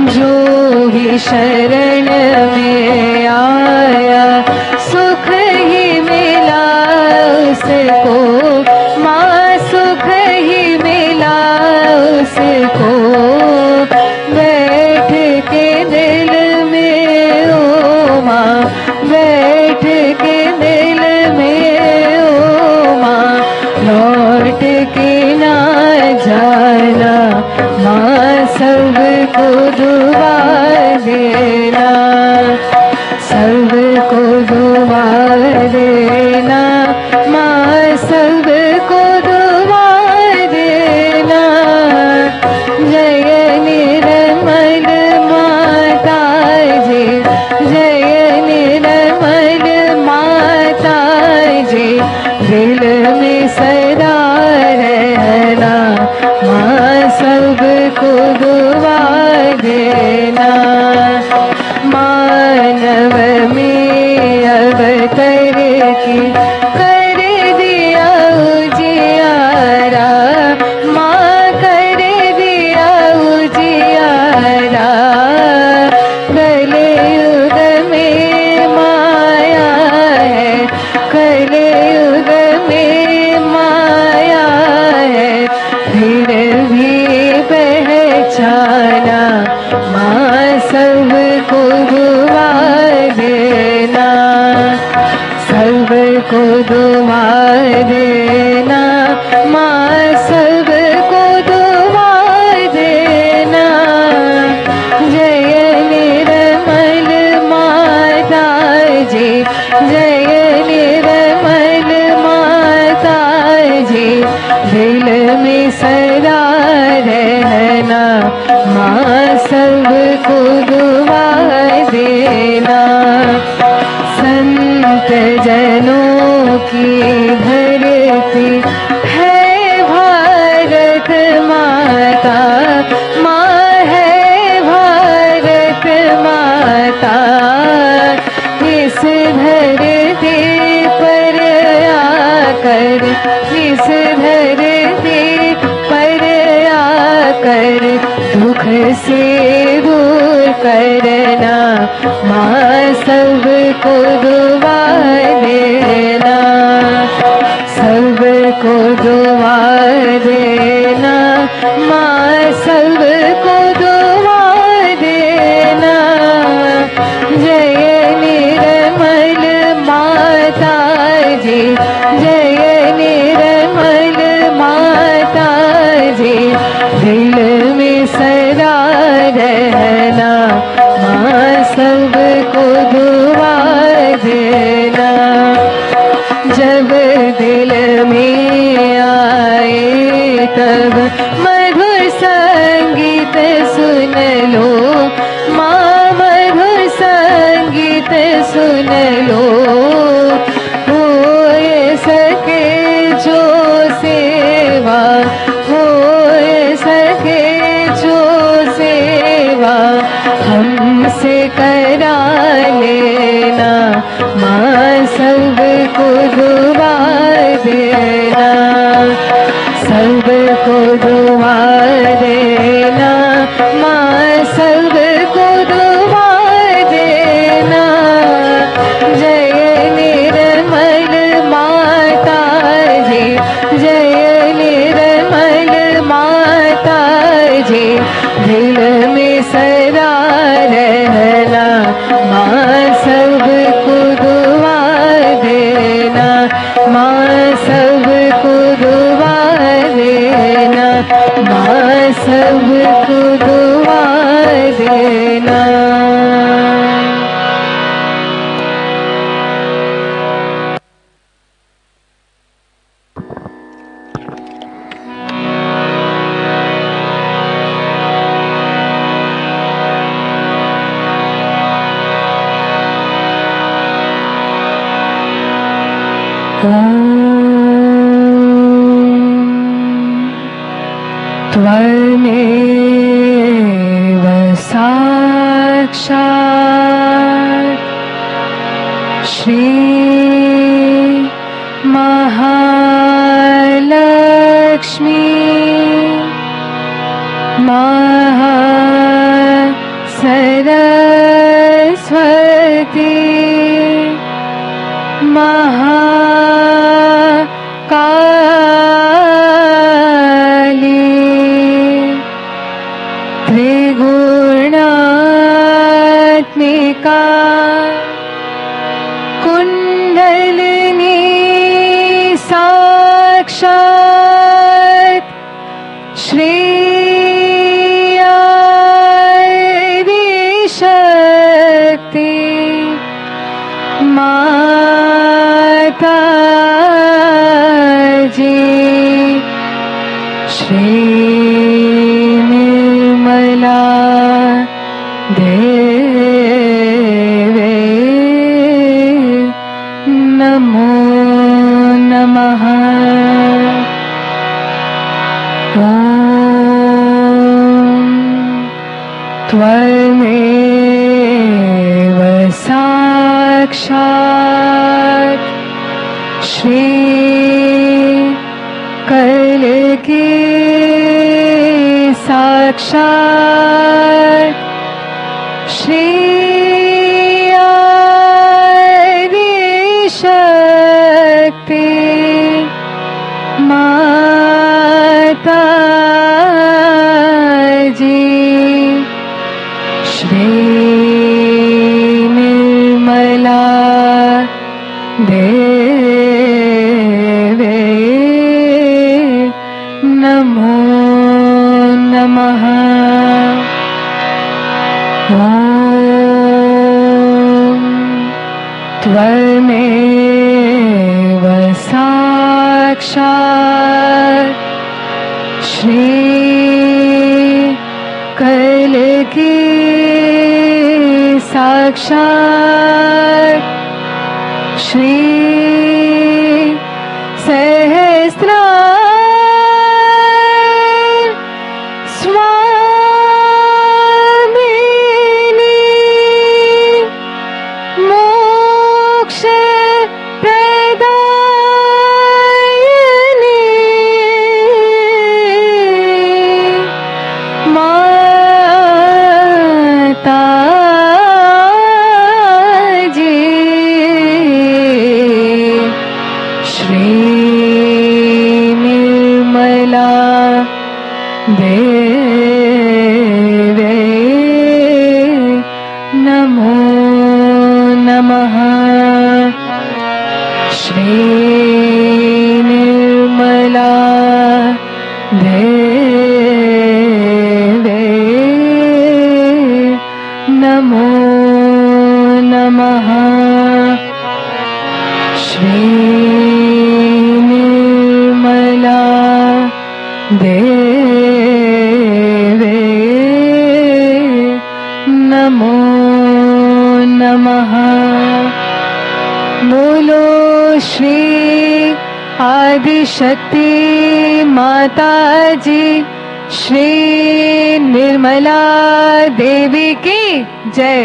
जो भी शरण में आया सुख ही मिला उसको माँ, सुख ही मिला उसको। बैठ के दिल में ओ माँ, बैठ के दिल में ओ माँ। लौट के ना जाना माँ, सबको दुआ देना, सबको दुआ सबको दुआ देना, सबको दुआ देना, माँ सबको दुआ देना। जय निर्मल माता जी, जय निर्मल माता जी, दिल में सदा रहना, माँ सबको दुआ देना। संत जनों की धरती है भारत माता, माँ है भारत माता। इस धरती पर आकर, इस धरती पर आकर दुख से दूर करना, माँ सबको दुआ देना, सबको दुआ देना, माँ सबको दुआ देना। जय निर्मल माता जी, जय निर्मल माता जी, दिल में सदा रहना, माँ सबको दुआ देना। जब दिल में आए तब मधुर संगीत सुन लो, माँ मधुर संगीत सुन लो। हो सके जो सेवा, हो सके जो सेवा हमसे करा लेना, माँ सबको दुआ देना, सबको दुआ देना, माँ सबको दुआ देना। जय निर्मल माता जी, जय निर्मल माता जी, दिल में सदा रहना, माँ सबको दुआ देना, माँ सबको दुआ देना, माँ सबको दुआ देना। त्वमेव साक्षात् श्री महालक्ष्मी महासरस्वती महाकाली त्रिगुणात्मिका कुंडलिनी साक्षात् श्री शक्ति माता जी श्री निर्मला देवे नमो नमः। त्वमेव साक्षात् श्री कल्कि साक्षात् श्री आदिशक्ति माता जी श्री निर्मला देवे नमो नमः। ॐ त्वमेव साक्षात् श्री कलकी साक्षात् श्री सहस्रार स्वामिनी मोक्ष प्रदायिनी माता जी श्री निर्मला देवे नमो नमः। श्री निर्मला देवे नमो नमः। श्री निर्मला देवे नमो नमः। बोलो श्री आदि शक्ति माता जी श्री निर्मला देवी की जय।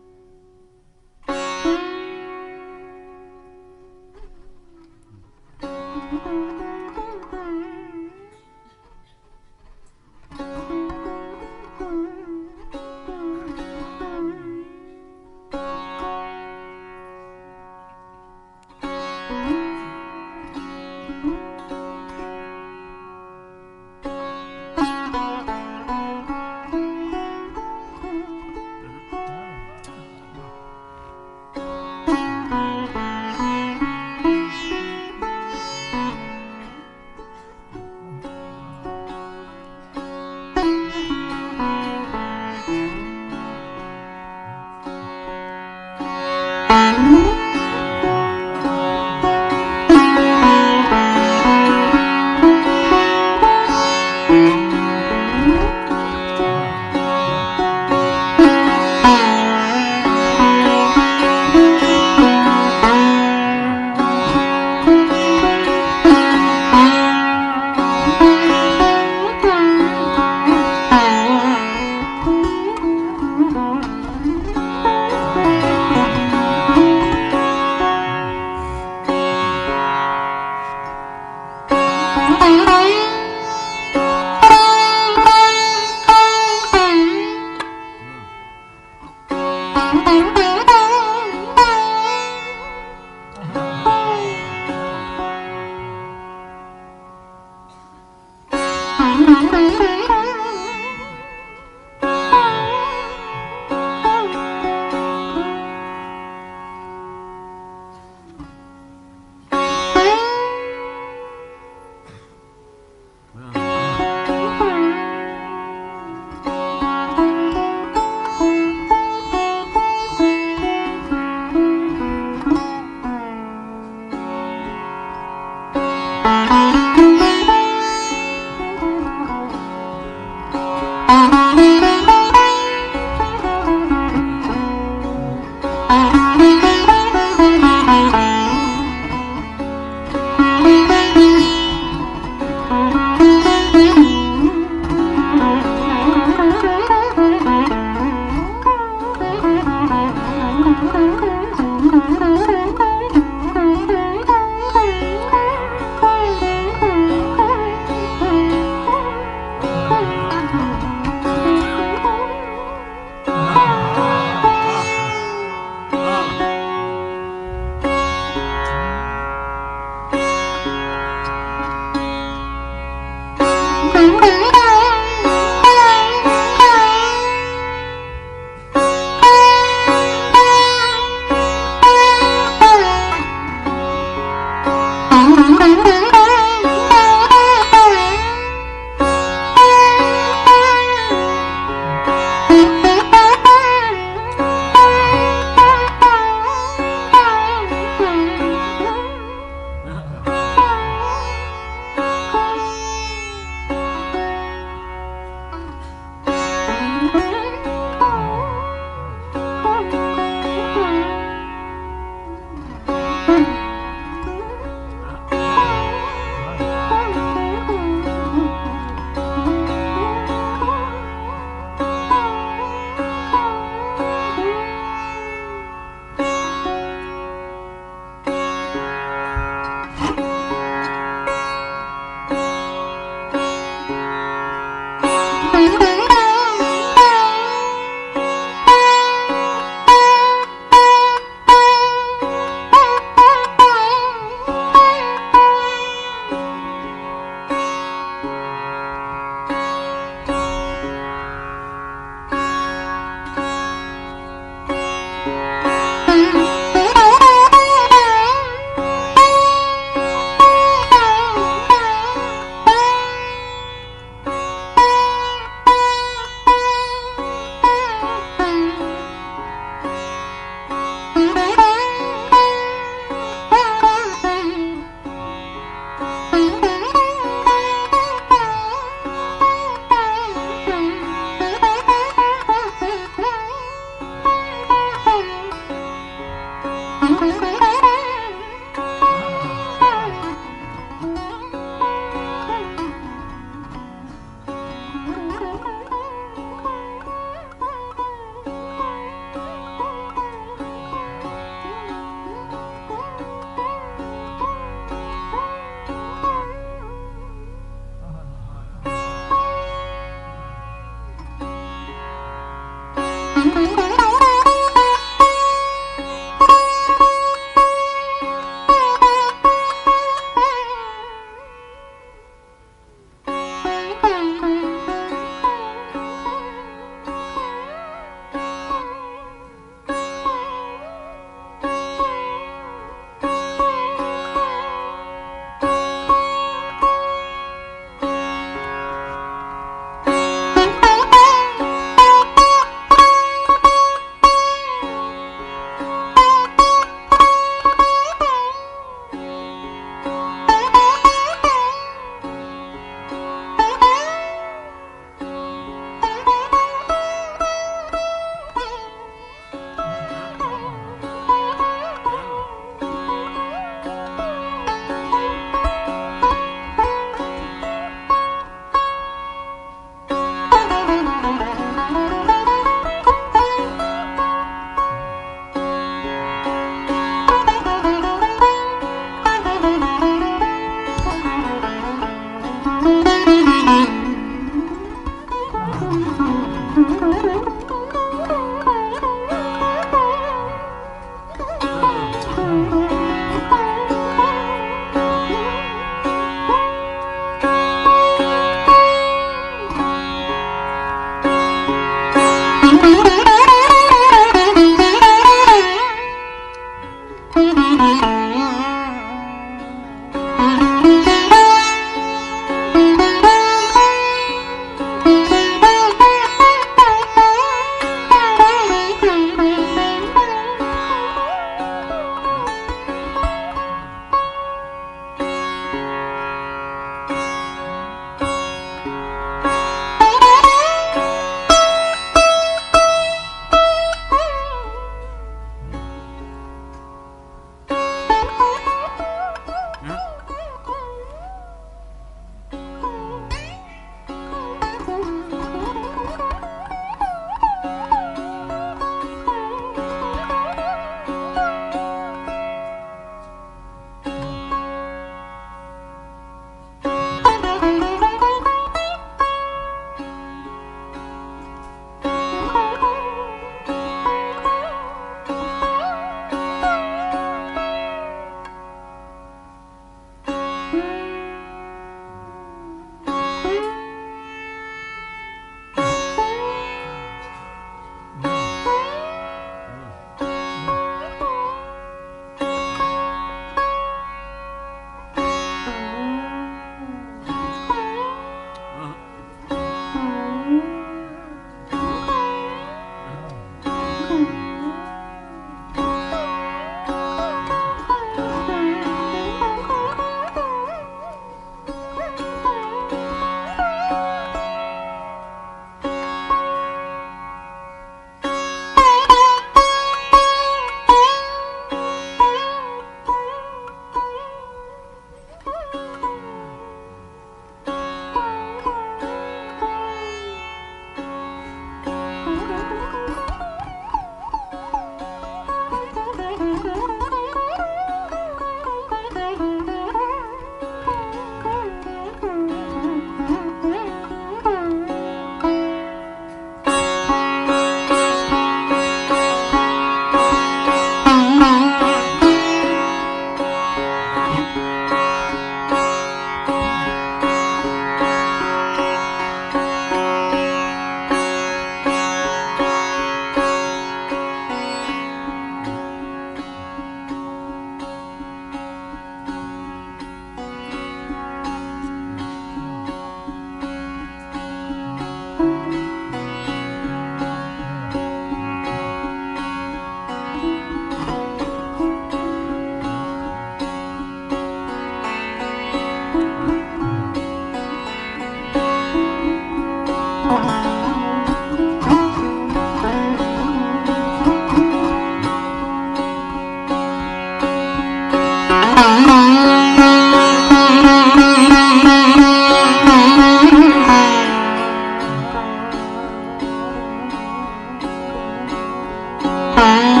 Thank you.